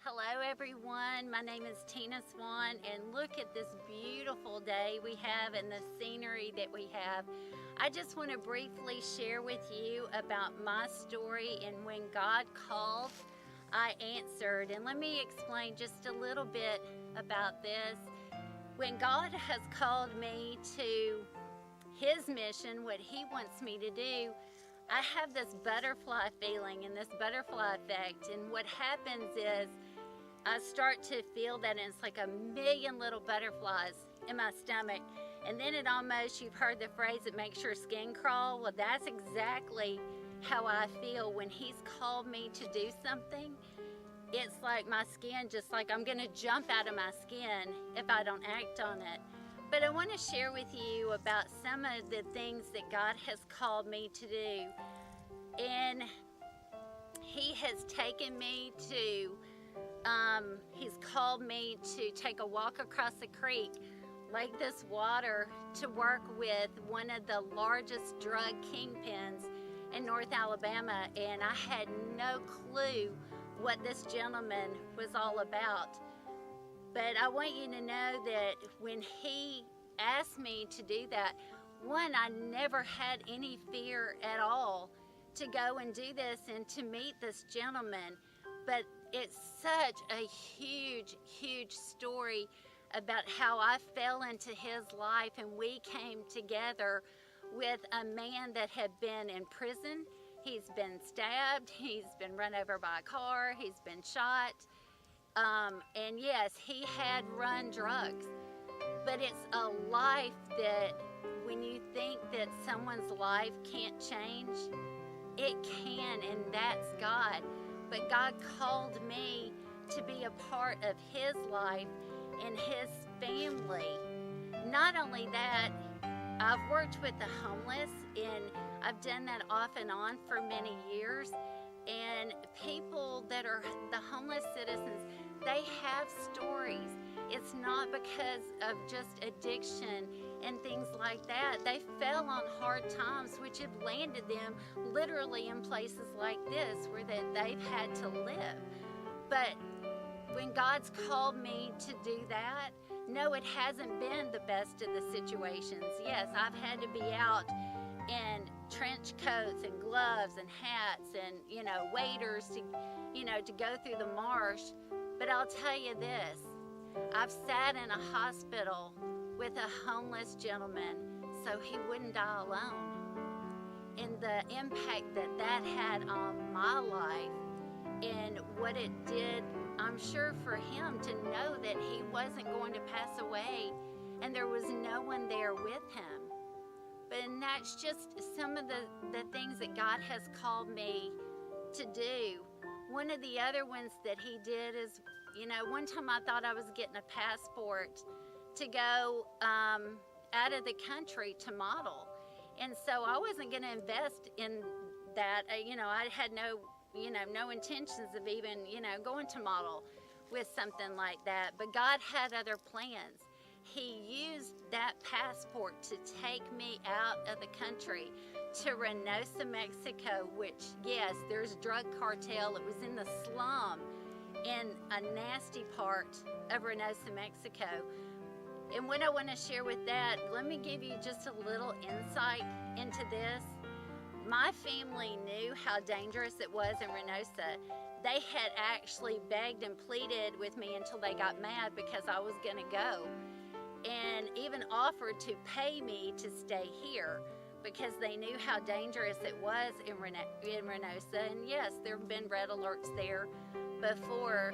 Hello everyone, my name is Tina Swann, and look at this beautiful day we have and the scenery that we have. I just want to briefly share with you about my story and when God called, I answered. And let me explain just a little bit about this. When God has called me to His mission, what He wants me to do, I have this butterfly feeling and this butterfly effect, and what happens is I start to feel that it's like a million little butterflies in my stomach, and then it almost, you've heard the phrase, it makes your skin crawl. Well, that's exactly how I feel when He's called me to do something. It's like my skin, just like I'm gonna jump out of my skin if I don't act on it. But I want to share with you about some of the things that God has called me to do. And He has taken me to, He's called me to take a walk across the creek, like this water, to work with one of the largest drug kingpins in North Alabama. And I had no clue what this gentleman was all about. But I want you to know that when He asked me to do that, one, I never had any fear at all to go and do this and to meet this gentleman. But it's such a huge, huge story about how I fell into his life, and we came together with a man that had been in prison. He's been stabbed, he's been run over by a car, he's been shot. And yes, he had run drugs, but it's a life that when you think that someone's life can't change, it can, and that's God. But God called me to be a part of His life and His family. Not only that, I've worked with the homeless, and I've done that off and on for many years. And people that are the homeless citizens, they have stories. It's not because of just addiction and things like that. They fell on hard times, which have landed them literally in places like this where they've had to live. But when God's called me to do that, no, it hasn't been the best of the situations. Yes, I've had to be out in trench coats and gloves and hats and, waders to, to go through the marsh. But I'll tell you this, I've sat in a hospital with a homeless gentleman so he wouldn't die alone. And the impact that that had on my life and what it did, I'm sure, for him to know that he wasn't going to pass away and there was no one there with him. And that's just some of the things that God has called me to do. One of the other ones that He did is, one time I thought I was getting a passport to go out of the country to model. And so I wasn't going to invest in that. I had no intentions of even, going to model with something like that. But God had other plans. He used that passport to take me out of the country to Reynosa, Mexico, which, yes, there's drug cartel. It was in the slum in a nasty part of Reynosa, Mexico. And what I want to share with that, let me give you just a little insight into this. My family knew how dangerous it was in Reynosa. They had actually begged and pleaded with me until they got mad because I was going to go, and even offered to pay me to stay here because they knew how dangerous it was in Reynosa. And yes, there have been red alerts there before,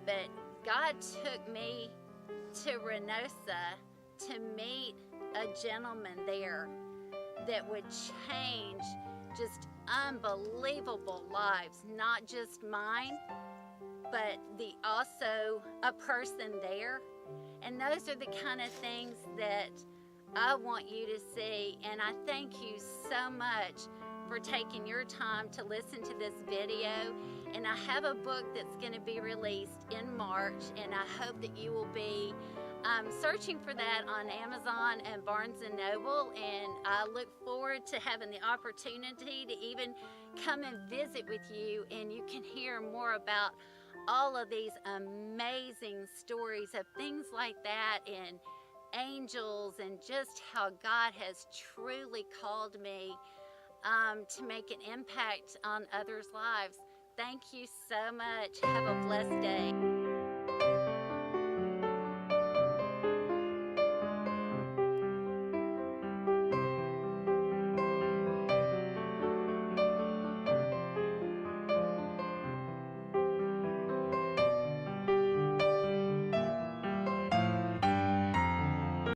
but God took me to Reynosa to meet a gentleman there that would change just unbelievable lives, not just mine, but also a person there. And those are the kind of things that I want you to see. And I thank you so much for taking your time to listen to this video. And I have a book that's going to be released in March, and I hope that you will be searching for that on Amazon and Barnes & Noble. And I look forward to having the opportunity to even come and visit with you, and you can hear more about all of these amazing stories of things like that, and angels, and just how God has truly called me to make an impact on others' lives. Thank you so much. Have a blessed day.